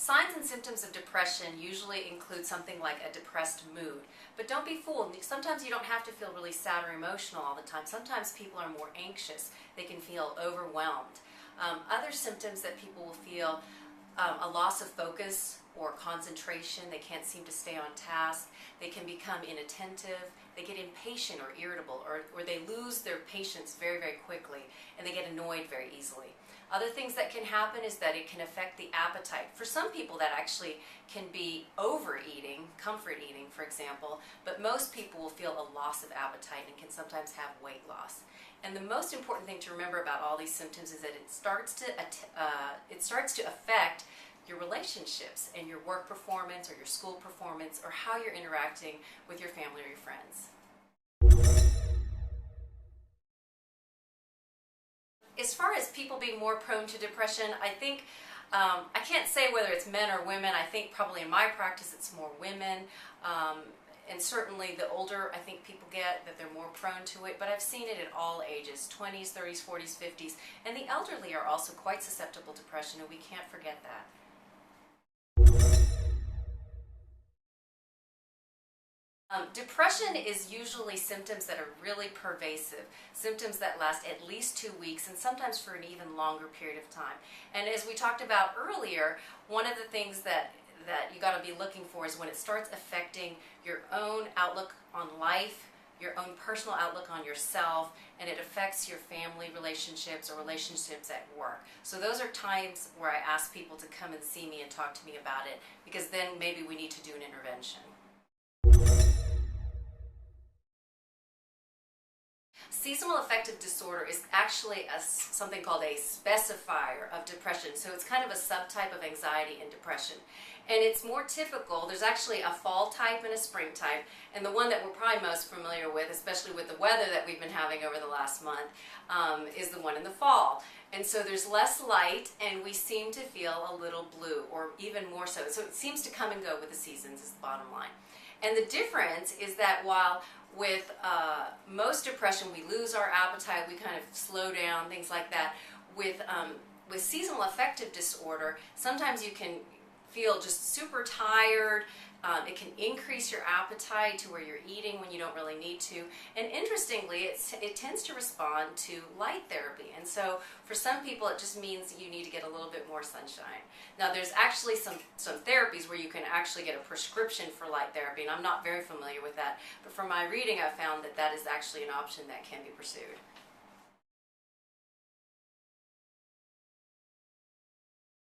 Signs and symptoms of depression usually include something like a depressed mood. But don't be fooled. Sometimes you don't have to feel really sad or emotional all the time. Sometimes people are more anxious. They can feel overwhelmed. Other symptoms that people will feel, a loss of focus or concentration. They can't seem to stay on task. They can become inattentive. They get impatient or irritable, or they lose their patience very, very quickly, and they get annoyed very easily. Other things that can happen is that it can affect the appetite. For some people that actually can be overeating, comfort eating for example, but most people will feel a loss of appetite and can sometimes have weight loss. And the most important thing to remember about all these symptoms is that it starts to affect your relationships and your work performance or your school performance or how you're interacting with your family or your friends. As far as people being more prone to depression, I think, I can't say whether it's men or women. I think probably in my practice it's more women. And certainly the older I think people get, that they're more prone to it. But I've seen it at all ages, 20s, 30s, 40s, 50s. And the elderly are also quite susceptible to depression, and we can't forget that. Depression is usually symptoms that are really pervasive, symptoms that last at least 2 weeks and sometimes for an even longer period of time. And as we talked about earlier, one of the things that you got to be looking for is when it starts affecting your own outlook on life, your own personal outlook on yourself, and it affects your family relationships or relationships at work. So those are times where I ask people to come and see me and talk to me about it, because then maybe we need to do an intervention. Seasonal affective disorder is actually something called a specifier of depression. So it's kind of a subtype of anxiety and depression. And it's more typical. There's actually a fall type and a spring type. And the one that we're probably most familiar with, especially with the weather that we've been having over the last month, is the one in the fall. And so there's less light and we seem to feel a little blue, or even more so. So it seems to come and go with the seasons is the bottom line. And the difference is that while with most depression we lose our appetite, we kind of slow down, things like that. With seasonal affective disorder, sometimes you can feel just super tired. It can increase your appetite to where you're eating when you don't really need to. And interestingly, it tends to respond to light therapy. And so for some people, it just means you need to get a little bit more sunshine. Now, there's actually some therapies where you can actually get a prescription for light therapy, and I'm not very familiar with that. But from my reading, I found that that is actually an option that can be pursued.